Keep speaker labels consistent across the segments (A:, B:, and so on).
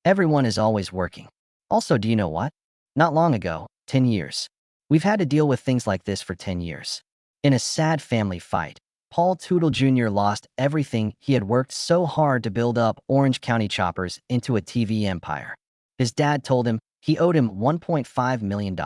A: Everyone is always working. Also, do you know what? Not long ago, 10 years. We've had to deal with things like this for 10 years. In a sad family fight, Paul Teutul Jr. lost everything he had worked so hard to build up Orange County Choppers into a TV empire. His dad told him he owed him $1.5 million.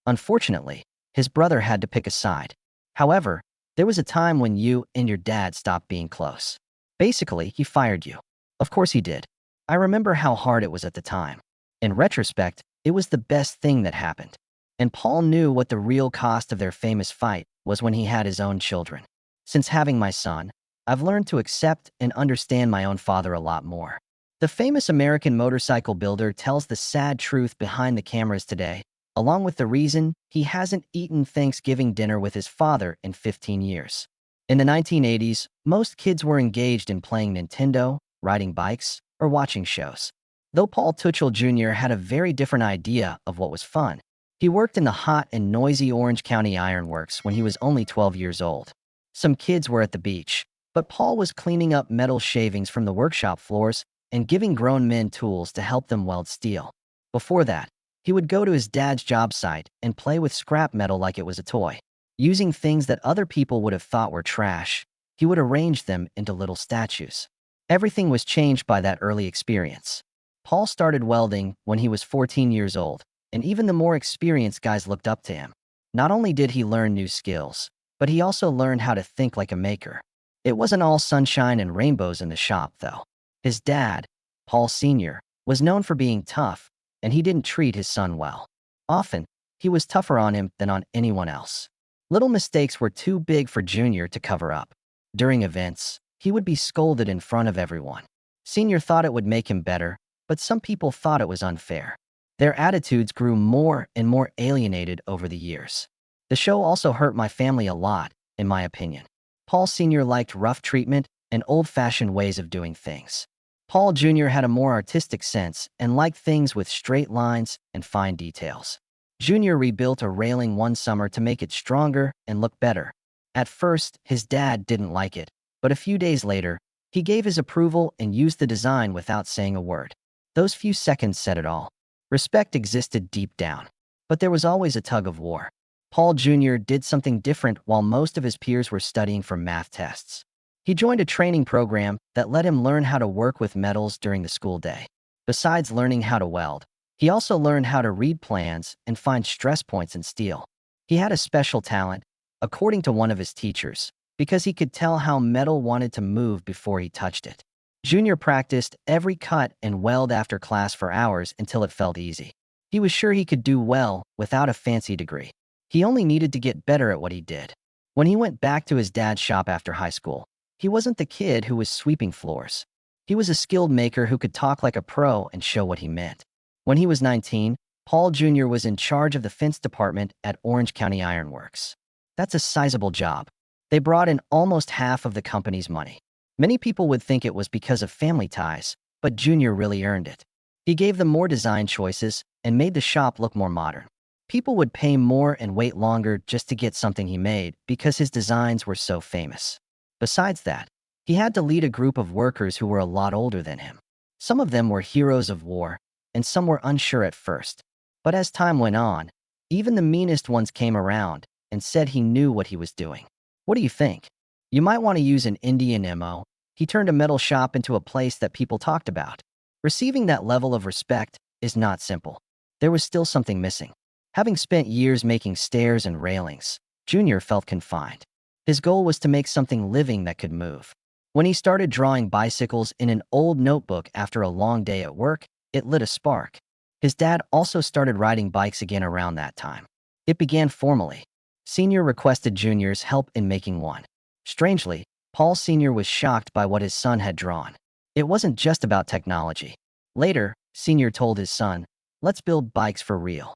A: Unfortunately, his brother had to pick a side. However, there was a time when you and your dad stopped being close. Basically, he fired you. Of course he did. I remember how hard it was at the time. In retrospect, it was the best thing that happened. And Paul knew what the real cost of their famous fight was when he had his own children. Since having my son, I've learned to accept and understand my own father a lot more. The famous American motorcycle builder tells the sad truth behind the cameras today, along with the reason he hasn't eaten Thanksgiving dinner with his father in 15 years. In the 1980s, most kids were engaged in playing Nintendo, riding bikes, or watching shows. Though Paul Teutul Jr. had a very different idea of what was fun. He worked in the hot and noisy Orange County Ironworks when he was only 12 years old. Some kids were at the beach, but Paul was cleaning up metal shavings from the workshop floors and giving grown men tools to help them weld steel. Before that, he would go to his dad's job site and play with scrap metal like it was a toy. Using things that other people would have thought were trash, he would arrange them into little statues. Everything was changed by that early experience. Paul started welding when he was 14 years old, and even the more experienced guys looked up to him. Not only did he learn new skills, but he also learned how to think like a maker. It wasn't all sunshine and rainbows in the shop, though. His dad, Paul Sr., was known for being tough, and he didn't treat his son well. Often, he was tougher on him than on anyone else. Little mistakes were too big for Junior to cover up. During events, he would be scolded in front of everyone. Senior thought it would make him better, but some people thought it was unfair. Their attitudes grew more and more alienated over the years. The show also hurt my family a lot, in my opinion. Paul Sr. liked rough treatment and old-fashioned ways of doing things. Paul Jr. had a more artistic sense and liked things with straight lines and fine details. Junior rebuilt a railing one summer to make it stronger and look better. At first, his dad didn't like it, but a few days later, he gave his approval and used the design without saying a word. Those few seconds said it all. Respect existed deep down, but there was always a tug of war. Paul Jr. did something different while most of his peers were studying for math tests. He joined a training program that let him learn how to work with metals during the school day. Besides learning how to weld, he also learned how to read plans and find stress points in steel. He had a special talent, according to one of his teachers, because he could tell how metal wanted to move before he touched it. Junior practiced every cut and weld after class for hours until it felt easy. He was sure he could do well without a fancy degree. He only needed to get better at what he did. When he went back to his dad's shop after high school, he wasn't the kid who was sweeping floors. He was a skilled maker who could talk like a pro and show what he meant. When he was 19, Paul Jr. was in charge of the fence department at Orange County Ironworks. That's a sizable job. They brought in almost half of the company's money. Many people would think it was because of family ties, but Junior really earned it. He gave them more design choices and made the shop look more modern. People would pay more and wait longer just to get something he made because his designs were so famous. Besides that, he had to lead a group of workers who were a lot older than him. Some of them were heroes of war, and some were unsure at first. But as time went on, even the meanest ones came around and said he knew what he was doing. What do you think? You might want to use an Indian MO. He turned a metal shop into a place that people talked about. Receiving that level of respect is not simple. There was still something missing. Having spent years making stairs and railings, Junior felt confined. His goal was to make something living that could move. When he started drawing bicycles in an old notebook after a long day at work, it lit a spark. His dad also started riding bikes again around that time. It began formally. Senior requested Junior's help in making one. Strangely, Paul Sr. was shocked by what his son had drawn. It wasn't just about technology. Later, Senior told his son, "Let's build bikes for real.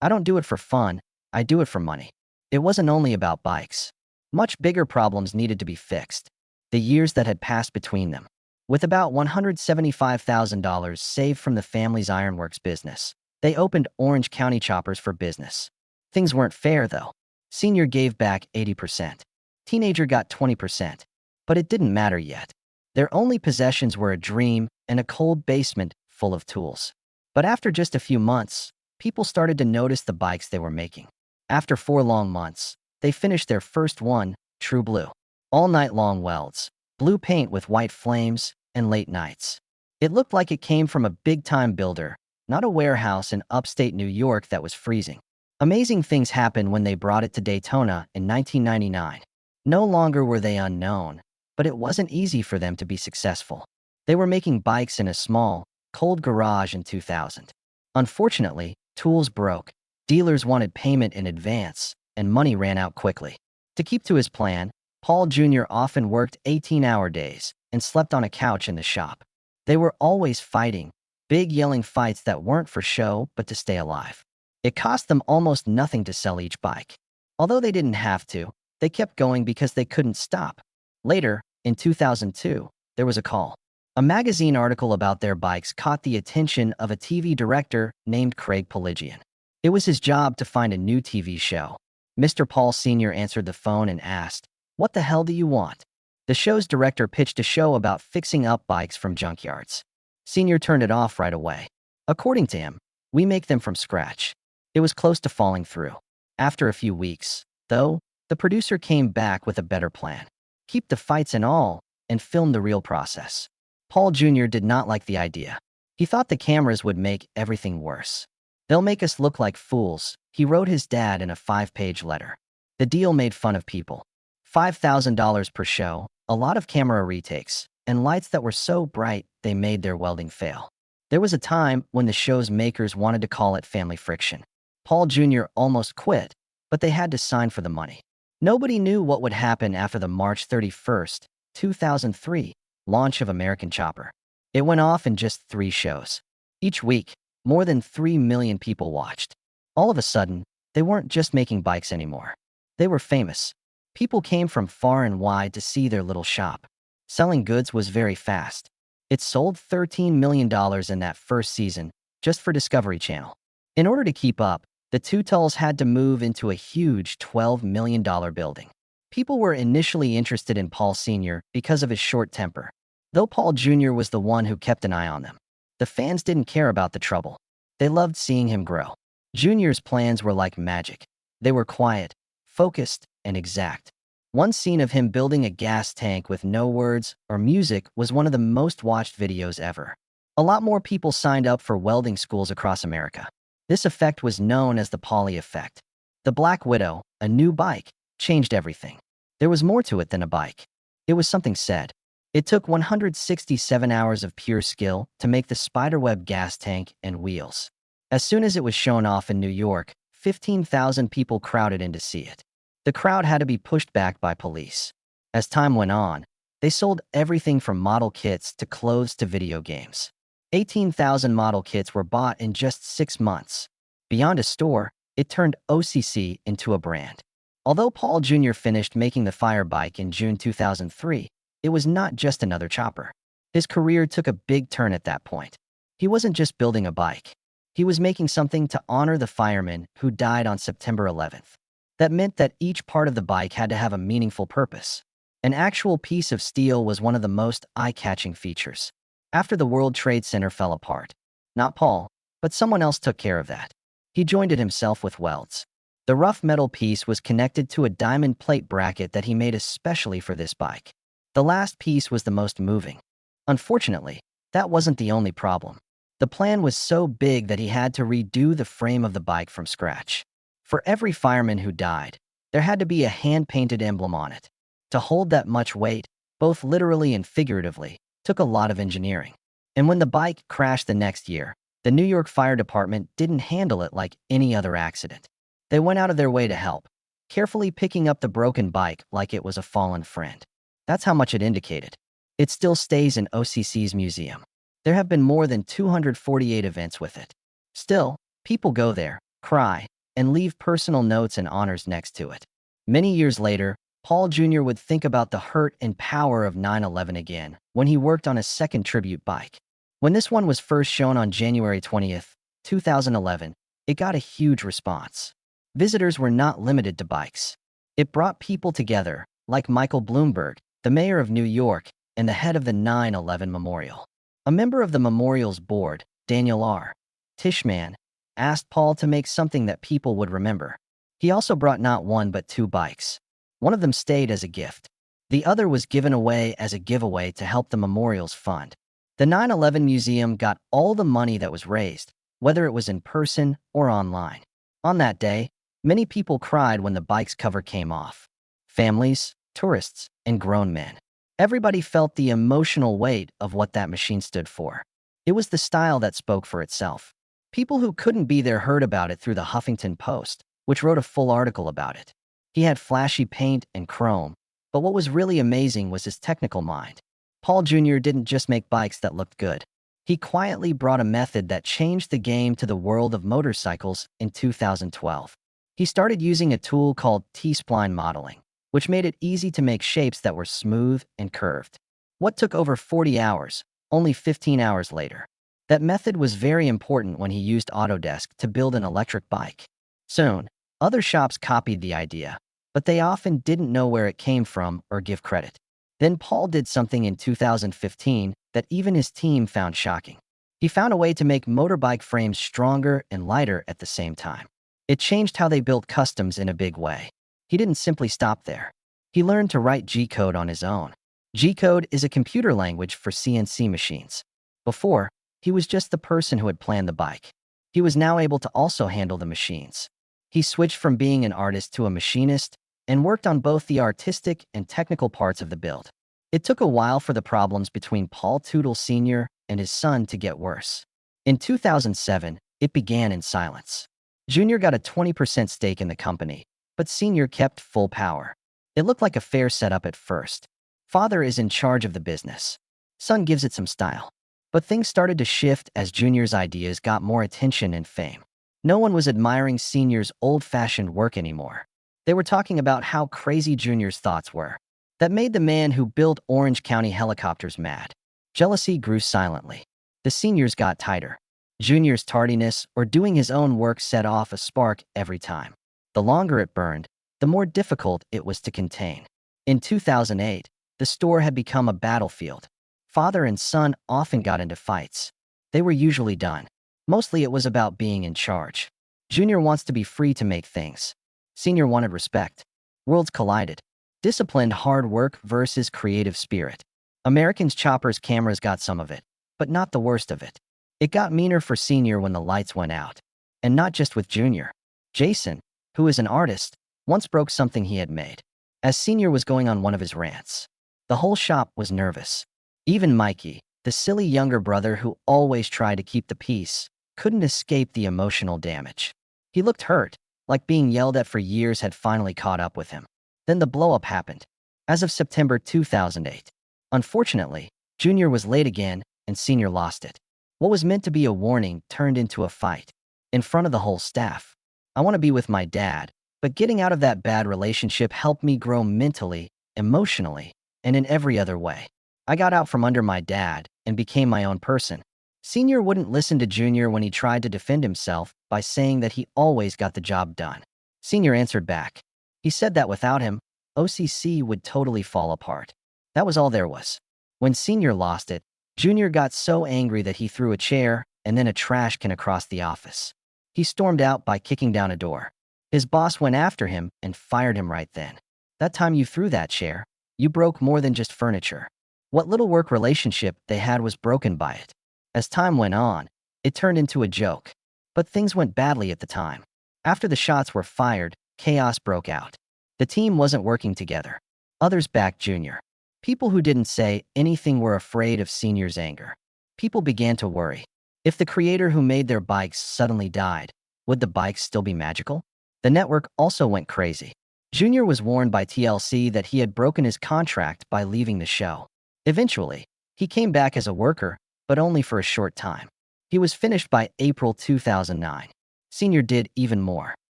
A: I don't do it for fun, I do it for money." It wasn't only about bikes. Much bigger problems needed to be fixed. The years that had passed between them. With about $175,000 saved from the family's ironworks business, they opened Orange County Choppers for business. Things weren't fair, though. Senior gave back 80%. Teenager got 20%. But it didn't matter yet. Their only possessions were a dream and a cold basement full of tools. But after just a few months, people started to notice the bikes they were making. After 4 long months, they finished their first one, True Blue. All night long welds, blue paint with white flames, and late nights. It looked like it came from a big-time builder, not a warehouse in upstate New York that was freezing. Amazing things happened when they brought it to Daytona in 1999. No longer were they unknown, but it wasn't easy for them to be successful. They were making bikes in a small, cold garage in 2000. Unfortunately, tools broke, dealers wanted payment in advance, and money ran out quickly. To keep to his plan, Paul Jr. often worked 18-hour days and slept on a couch in the shop. They were always fighting, big yelling fights that weren't for show but to stay alive. It cost them almost nothing to sell each bike. Although they didn't have to, they kept going because they couldn't stop. Later, in 2002, there was a call. A magazine article about their bikes caught the attention of a TV director named Craig Peligian. It was his job to find a new TV show. Mr. Paul Sr. answered the phone and asked, "What the hell do you want?" The show's director pitched a show about fixing up bikes from junkyards. Sr. turned it off right away. According to him, "We make them from scratch." It was close to falling through. After a few weeks, though, the producer came back with a better plan. Keep the fights and all, and film the real process. Paul Jr. did not like the idea. He thought the cameras would make everything worse. "They'll make us look like fools," he wrote his dad in a 5-page letter. The deal made fun of people. $5,000 per show, a lot of camera retakes, and lights that were so bright they made their welding fail. There was a time when the show's makers wanted to call it family friction. Paul Jr. almost quit, but they had to sign for the money. Nobody knew what would happen after the March 31st, 2003, launch of American Chopper. It went off in just 3 shows. Each week, more than 3 million people watched. All of a sudden, they weren't just making bikes anymore. They were famous. People came from far and wide to see their little shop. Selling goods was very fast. It sold $13 million in that first season, just for Discovery Channel. In order to keep up, the Teutul's had to move into a huge $12 million building. People were initially interested in Paul Sr. because of his short temper, though Paul Jr. was the one who kept an eye on them. The fans didn't care about the trouble. They loved seeing him grow. Jr.'s plans were like magic. They were quiet, focused, and exact. One scene of him building a gas tank with no words or music was one of the most watched videos ever. A lot more people signed up for welding schools across America. This effect was known as the Pauly effect. The Black Widow, a new bike, changed everything. There was more to it than a bike. It was something said. It took 167 hours of pure skill to make the spiderweb gas tank and wheels. As soon as it was shown off in New York, 15,000 people crowded in to see it. The crowd had to be pushed back by police. As time went on, they sold everything from model kits to clothes to video games. 18,000 model kits were bought in just 6 months. Beyond a store, it turned OCC into a brand. Although Paul Jr. finished making the Fire bike in June 2003, it was not just another chopper. His career took a big turn at that point. He wasn't just building a bike. He was making something to honor the firemen who died on September 11th. That meant that each part of the bike had to have a meaningful purpose. An actual piece of steel was one of the most eye-catching features. After the World Trade Center fell apart, not Paul, but someone else took care of that. He joined it himself with welds. The rough metal piece was connected to a diamond plate bracket that he made especially for this bike. The last piece was the most moving. Unfortunately, that wasn't the only problem. The plan was so big that he had to redo the frame of the bike from scratch. For every fireman who died, there had to be a hand-painted emblem on it. To hold that much weight, both literally and figuratively, took a lot of engineering. And when the bike crashed the next year, the New York Fire Department didn't handle it like any other accident. They went out of their way to help, carefully picking up the broken bike like it was a fallen friend. That's how much it indicated. It still stays in OCC's museum. There have been more than 248 events with it. Still, people go there, cry, and leave personal notes and honors next to it. Many years later, Paul Jr. would think about the hurt and power of 9/11 again when he worked on a second tribute bike. When this one was first shown on January 20th, 2011, it got a huge response. Visitors were not limited to bikes. It brought people together, like Michael Bloomberg, the mayor of New York, and the head of the 9/11 Memorial. A member of the memorial's board, Daniel R. Tishman, asked Paul to make something that people would remember. He also brought not one but two bikes. One of them stayed as a gift. The other was given away as a giveaway to help the memorials fund. The 9/11 Museum got all the money that was raised, whether it was in person or online. On that day, many people cried when the bike's cover came off. Families, tourists, and grown men. Everybody felt the emotional weight of what that machine stood for. It was the style that spoke for itself. People who couldn't be there heard about it through the Huffington Post, which wrote a full article about it. He had flashy paint and chrome, but what was really amazing was his technical mind. Paul Jr. didn't just make bikes that looked good. He quietly brought a method that changed the game to the world of motorcycles in 2012. He started using a tool called T-spline modeling, which made it easy to make shapes that were smooth and curved. What took over 40 hours, only 15 hours later. That method was very important when he used Autodesk to build an electric bike. Soon, other shops copied the idea, but they often didn't know where it came from or give credit. Then Paul did something in 2015 that even his team found shocking. He found a way to make motorbike frames stronger and lighter at the same time. It changed how they built customs in a big way. He didn't simply stop there. He learned to write G-code on his own. G-code is a computer language for CNC machines. Before, he was just the person who had planned the bike. He was now able to also handle the machines. He switched from being an artist to a machinist and worked on both the artistic and technical parts of the build. It took a while for the problems between Paul Teutul Jr. and his son to get worse. In 2007, it began in silence. Jr. got a 20% stake in the company, but Sr. kept full power. It looked like a fair setup at first. Father is in charge of the business. Son gives it some style. But things started to shift as Jr.'s ideas got more attention and fame. No one was admiring Sr.'s old-fashioned work anymore. They were talking about how crazy Jr.'s thoughts were. That made the man who built Orange County helicopters mad. Jealousy grew silently. The seniors got tighter. Jr.'s tardiness or doing his own work set off a spark every time. The longer it burned, the more difficult it was to contain. In 2008, the store had become a battlefield. Father and son often got into fights. They were usually done. Mostly it was about being in charge. Jr. wants to be free to make things. Sr. wanted respect. Worlds collided. Disciplined hard work versus creative spirit. Americans' choppers' cameras got some of it, but not the worst of it. It got meaner for Sr. when the lights went out. And not just with Jr. Jason, who is an artist, once broke something he had made. As Sr. was going on one of his rants, the whole shop was nervous. Even Mikey, the silly younger brother who always tried to keep the peace, couldn't escape the emotional damage. He looked hurt, like being yelled at for years had finally caught up with him. Then the blow-up happened. As of September 2008. Unfortunately, Jr. was late again, and Sr. lost it. What was meant to be a warning turned into a fight. In front of the whole staff. I want to be with my dad, but getting out of that bad relationship helped me grow mentally, emotionally, and in every other way. I got out from under my dad and became my own person. Sr. wouldn't listen to Jr. when he tried to defend himself by saying that he always got the job done. Sr. answered back. He said that without him, OCC would totally fall apart. That was all there was. When Sr. lost it, Jr. got so angry that he threw a chair and then a trash can across the office. He stormed out by kicking down a door. His boss went after him and fired him right then. That time you threw that chair, you broke more than just furniture. What little work relationship they had was broken by it. As time went on, it turned into a joke. But things went badly at the time. After the shots were fired, chaos broke out. The team wasn't working together. Others backed Jr. People who didn't say anything were afraid of Sr.'s anger. People began to worry. If the creator who made their bikes suddenly died, would the bikes still be magical? The network also went crazy. Jr. was warned by TLC that he had broken his contract by leaving the show. Eventually, he came back as a worker, but only for a short time. He was finished by April 2009. Sr. did even more.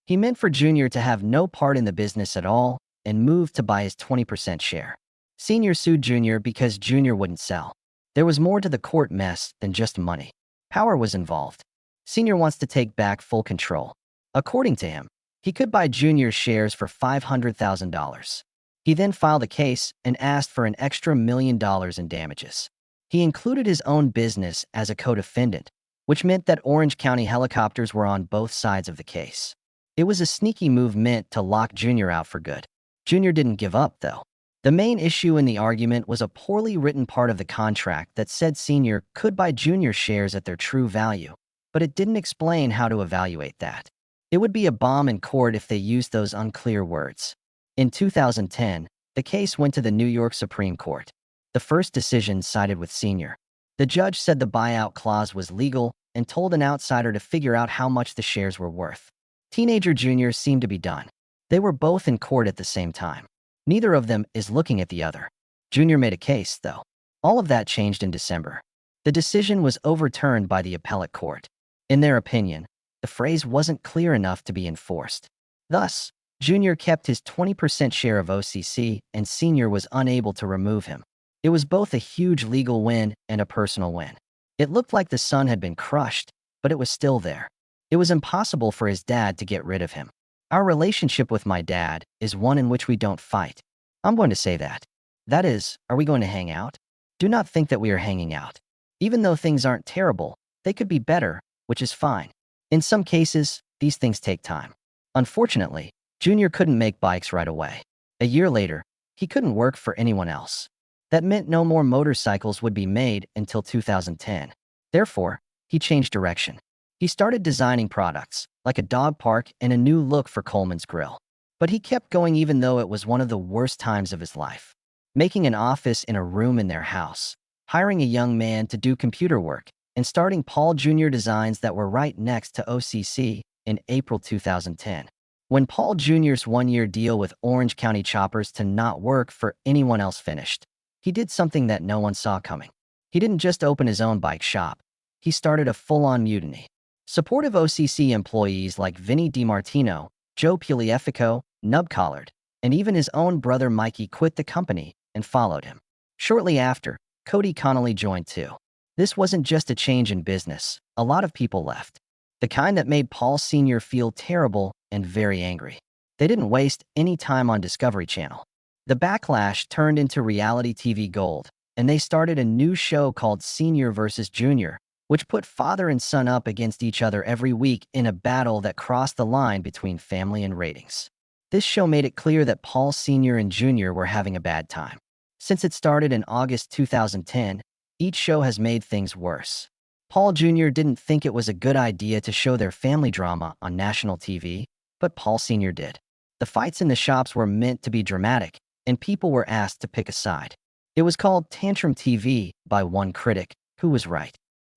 A: He meant for Jr. to have no part in the business at all and moved to buy his 20% share. Sr. sued Jr. because Jr. wouldn't sell. There was more to the court mess than just money. Power was involved. Sr. wants to take back full control. According to him, he could buy Jr.'s shares for $500,000. He then filed a case and asked for an extra $1 million in damages. He included his own business as a co-defendant, which meant that Orange County helicopters were on both sides of the case. It was a sneaky move meant to lock Jr. out for good. Jr. didn't give up, though. The main issue in the argument was a poorly written part of the contract that said Sr. could buy Jr. shares at their true value, but it didn't explain how to evaluate that. It would be a bomb in court if they used those unclear words. In 2010, the case went to the New York Supreme Court. The first decision sided with Sr. The judge said the buyout clause was legal and told an outsider to figure out how much the shares were worth. Teenager Jr. seemed to be done. They were both in court at the same time. Neither of them is looking at the other. Jr. made a case, though. All of that changed in December. The decision was overturned by the appellate court. In their opinion, the phrase wasn't clear enough to be enforced. Thus, Jr. kept his 20% share of OCC, and Sr. was unable to remove him. It was both a huge legal win and a personal win. It looked like the son had been crushed, but it was still there. It was impossible for his dad to get rid of him. Our relationship with my dad is one in which we don't fight. I'm going to say that. That is, are we going to hang out? Do not think that we are hanging out. Even though things aren't terrible, they could be better, which is fine. In some cases, these things take time. Unfortunately, Jr. couldn't make bikes right away. A year later, he couldn't work for anyone else. That meant no more motorcycles would be made until 2010. Therefore, he changed direction. He started designing products, like a dog park and a new look for Coleman's Grill. But he kept going even though it was one of the worst times of his life. Making an office in a room in their house, hiring a young man to do computer work, and starting Paul Jr. Designs that were right next to OCC in April 2010. When Paul Jr.'s one-year deal with Orange County Choppers to not work for anyone else finished, he did something that no one saw coming. He didn't just open his own bike shop. He started a full-on mutiny. Supportive OCC employees like Vinny DiMartino, Joe Pugliafico, Nub Collard, and even his own brother Mikey quit the company and followed him. Shortly after, Cody Connolly joined too. This wasn't just a change in business. A lot of people left. The kind that made Paul Sr. feel terrible and very angry. They didn't waste any time on Discovery Channel. The backlash turned into reality TV gold, and they started a new show called Sr. vs. Jr., which put father and son up against each other every week in a battle that crossed the line between family and ratings. This show made it clear that Paul Sr. and Jr. were having a bad time. Since it started in August 2010, each show has made things worse. Paul Jr. didn't think it was a good idea to show their family drama on national TV, but Paul Sr. did. The fights in the shops were meant to be dramatic, and people were asked to pick a side. It was called Tantrum TV by one critic, who was right.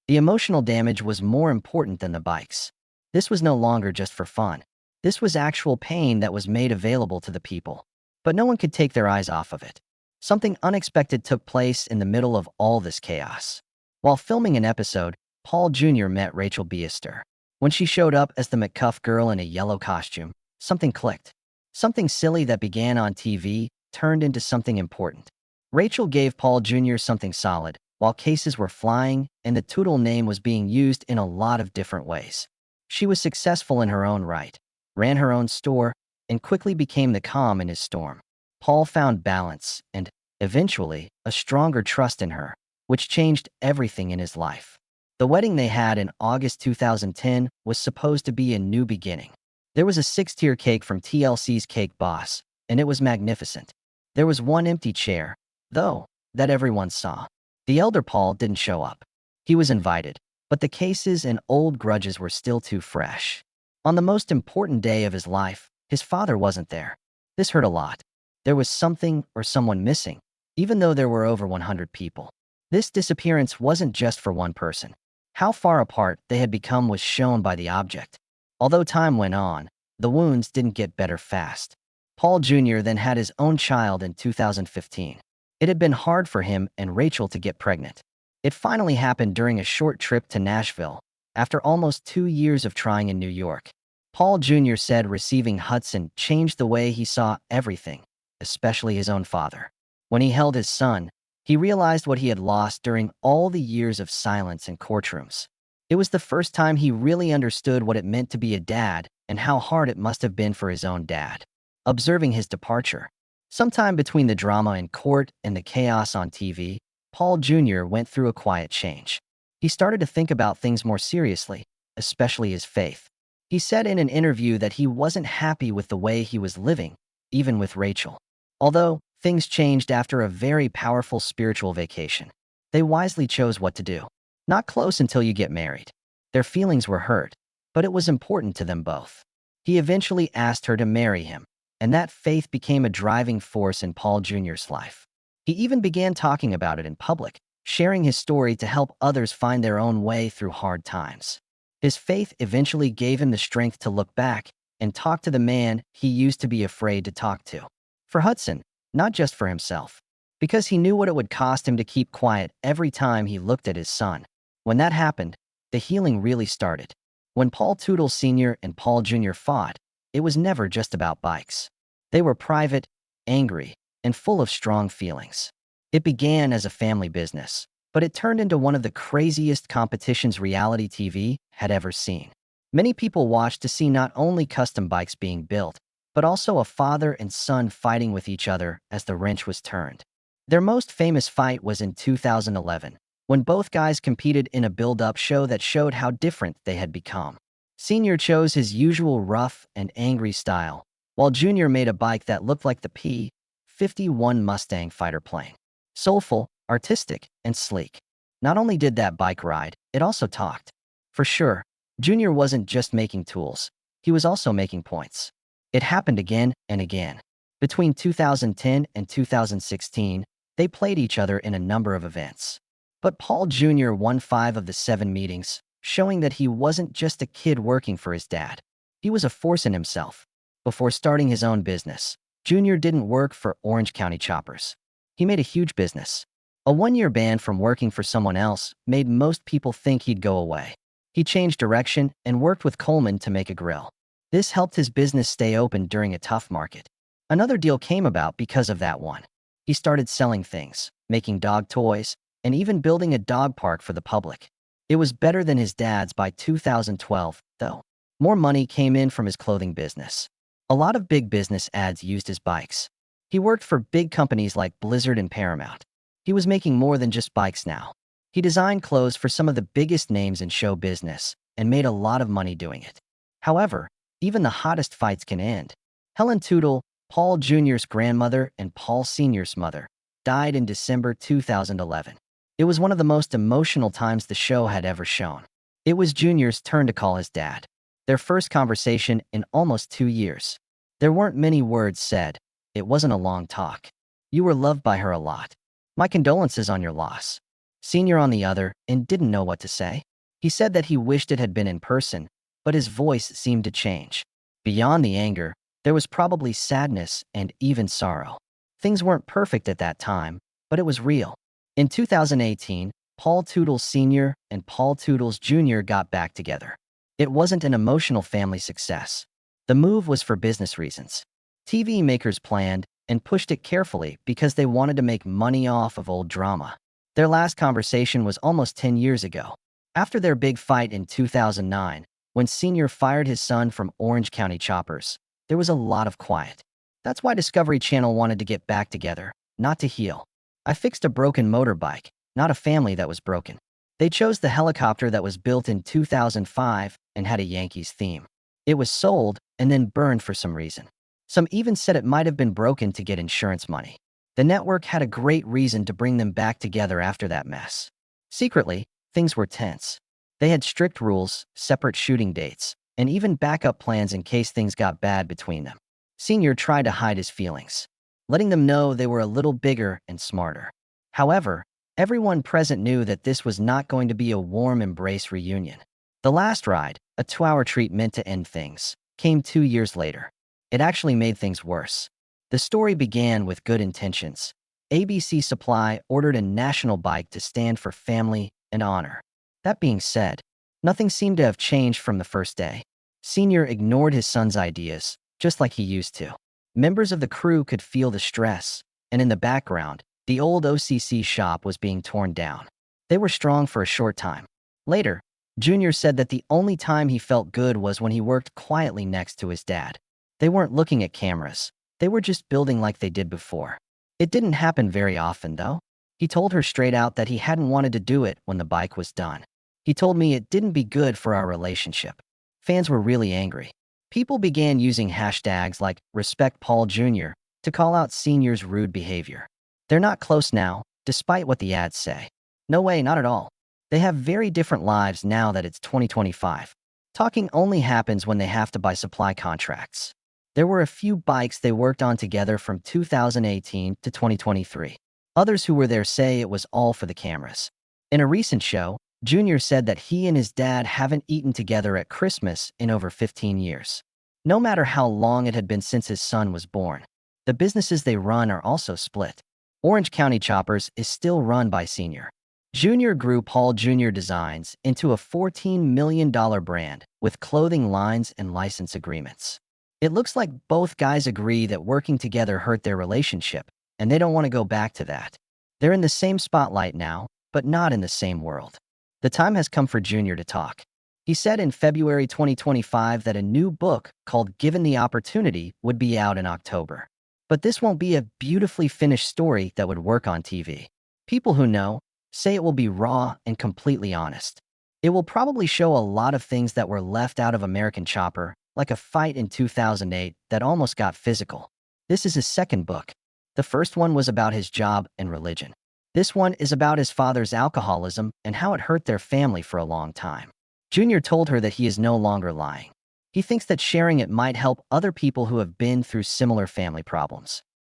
A: The emotional damage was more important than the bikes. This was no longer just for fun. This was actual pain that was made available to the people. But no one could take their eyes off of it. Something unexpected took place in the middle of all this chaos. While filming an episode, Paul Jr. met Rachel Biester. When she showed up as the McCuff girl in a yellow costume, something clicked. Something silly that began on TV turned into something important. Rachel gave Paul Jr. something solid, while cases were flying and the Teutul name was being used in a lot of different ways. She was successful in her own right, ran her own store, and quickly became the calm in his storm. Paul found balance and, eventually, a stronger trust in her, which changed everything in his life. The wedding they had in August 2010 was supposed to be a new beginning. There was a 6-tier cake from TLC's Cake Boss, and it was magnificent. There was one empty chair, though, that everyone saw. The elder Paul didn't show up. He was invited, but the cases and old grudges were still too fresh. On the most important day of his life, his father wasn't there. This hurt a lot. There was something or someone missing, even though there were over 100 people. This disappearance wasn't just for one person. How far apart they had become was shown by the object. Although time went on, the wounds didn't get better fast. Paul Jr. then had his own child in 2015. It had been hard for him and Rachel to get pregnant. It finally happened during a short trip to Nashville, after almost 2 years of trying in New York. Paul Jr. said receiving Hudson changed the way he saw everything, especially his own father. When he held his son, he realized what he had lost during all the years of silence in courtrooms. It was the first time he really understood what it meant to be a dad and how hard it must have been for his own dad. Observing his departure, sometime between the drama in court and the chaos on TV, Paul Jr. went through a quiet change. He started to think about things more seriously, especially his faith. He said in an interview that he wasn't happy with the way he was living, even with Rachel. Although things changed after a very powerful spiritual vacation, they wisely chose what to do. Not close until you get married. Their feelings were hurt, but it was important to them both. He eventually asked her to marry him, and that faith became a driving force in Paul Jr.'s life. He even began talking about it in public, sharing his story to help others find their own way through hard times. His faith eventually gave him the strength to look back and talk to the man he used to be afraid to talk to. For Hudson, not just for himself, because he knew what it would cost him to keep quiet every time he looked at his son. When that happened, the healing really started. When Paul Teutul Sr. and Paul Jr. fought, it was never just about bikes. They were private, angry, and full of strong feelings. It began as a family business, but it turned into one of the craziest competitions reality TV had ever seen. Many people watched to see not only custom bikes being built, but also a father and son fighting with each other as the wrench was turned. Their most famous fight was in 2011, when both guys competed in a build-up show that showed how different they had become. Senior chose his usual rough and angry style, while Junior made a bike that looked like the P-51 Mustang fighter plane. Soulful, artistic, and sleek. Not only did that bike ride, it also talked. For sure, Junior wasn't just making tools, he was also making points. It happened again and again. Between 2010 and 2016, they played each other in a number of events. But Paul Jr. won 5 of the 7 meetings, showing that he wasn't just a kid working for his dad. He was a force in himself. Before starting his own business, Junior didn't work for Orange County Choppers. He made a huge business. A 1-year ban from working for someone else made most people think he'd go away. He changed direction and worked with Coleman to make a grill. This helped his business stay open during a tough market. Another deal came about because of that one. He started selling things, making dog toys, and even building a dog park for the public. It was better than his dad's by 2012, though. More money came in from his clothing business. A lot of big business ads used his bikes. He worked for big companies like Blizzard and Paramount. He was making more than just bikes now. He designed clothes for some of the biggest names in show business and made a lot of money doing it. However, even the hottest fights can end. Helen Teutul, Paul Jr.'s grandmother and Paul Sr.'s mother, died in December 2011. It was one of the most emotional times the show had ever shown. It was Junior's turn to call his dad. Their first conversation in almost 2 years. There weren't many words said. It wasn't a long talk. You were loved by her a lot. My condolences on your loss. Senior on the other and didn't know what to say. He said that he wished it had been in person, but his voice seemed to change. Beyond the anger, there was probably sadness and even sorrow. Things weren't perfect at that time, but it was real. In 2018, Paul Teutul Sr. and Paul Teutul Jr. got back together. It wasn't an emotional family success. The move was for business reasons. TV makers planned and pushed it carefully because they wanted to make money off of old drama. Their last conversation was almost 10 years ago. After their big fight in 2009, when Senior fired his son from Orange County Choppers, there was a lot of quiet. That's why Discovery Channel wanted to get back together, not to heal. I fixed a broken motorbike, not a family that was broken. They chose the helicopter that was built in 2005 and had a Yankees theme. It was sold and then burned for some reason. Some even said it might have been broken to get insurance money. The network had a great reason to bring them back together after that mess. Secretly, things were tense. They had strict rules, separate shooting dates, and even backup plans in case things got bad between them. Senior tried to hide his feelings, letting them know they were a little bigger and smarter. However, everyone present knew that this was not going to be a warm embrace reunion. The last ride, a 2-hour treat meant to end things, came 2 years later. It actually made things worse. The story began with good intentions. ABC Supply ordered a national bike to stand for family and honor. That being said, nothing seemed to have changed from the first day. Senior ignored his son's ideas, just like he used to. Members of the crew could feel the stress, and in the background, the old OCC shop was being torn down. They were strong for a short time. Later, Junior said that the only time he felt good was when he worked quietly next to his dad. They weren't looking at cameras. They were just building like they did before. It didn't happen very often, though. He told her straight out that he hadn't wanted to do it when the bike was done. He told me it didn't be good for our relationship. Fans were really angry. People began using hashtags like Respect Paul Jr. to call out Senior's rude behavior. They're not close now, despite what the ads say. No way, not at all. They have very different lives now that it's 2025. Talking only happens when they have to buy supply contracts. There were a few bikes they worked on together from 2018 to 2023. Others who were there say it was all for the cameras. In a recent show, Junior said that he and his dad haven't eaten together at Christmas in over 15 years. No matter how long it had been since his son was born, the businesses they run are also split. Orange County Choppers is still run by Senior. Junior grew Paul Jr. Designs into a $14 million brand with clothing lines and license agreements. It looks like both guys agree that working together hurt their relationship, and they don't want to go back to that. They're in the same spotlight now, but not in the same world. The time has come for Junior to talk. He said in February 2025 that a new book called Given the Opportunity would be out in October. But this won't be a beautifully finished story that would work on TV. People who know say it will be raw and completely honest. It will probably show a lot of things that were left out of American Chopper, like a fight in 2008 that almost got physical. This is his second book. The first one was about his job and religion. This one is about his father's alcoholism and how it hurt their family for a long time. Junior told her that he is no longer lying. He thinks that sharing it might help other people who have been through similar family problems.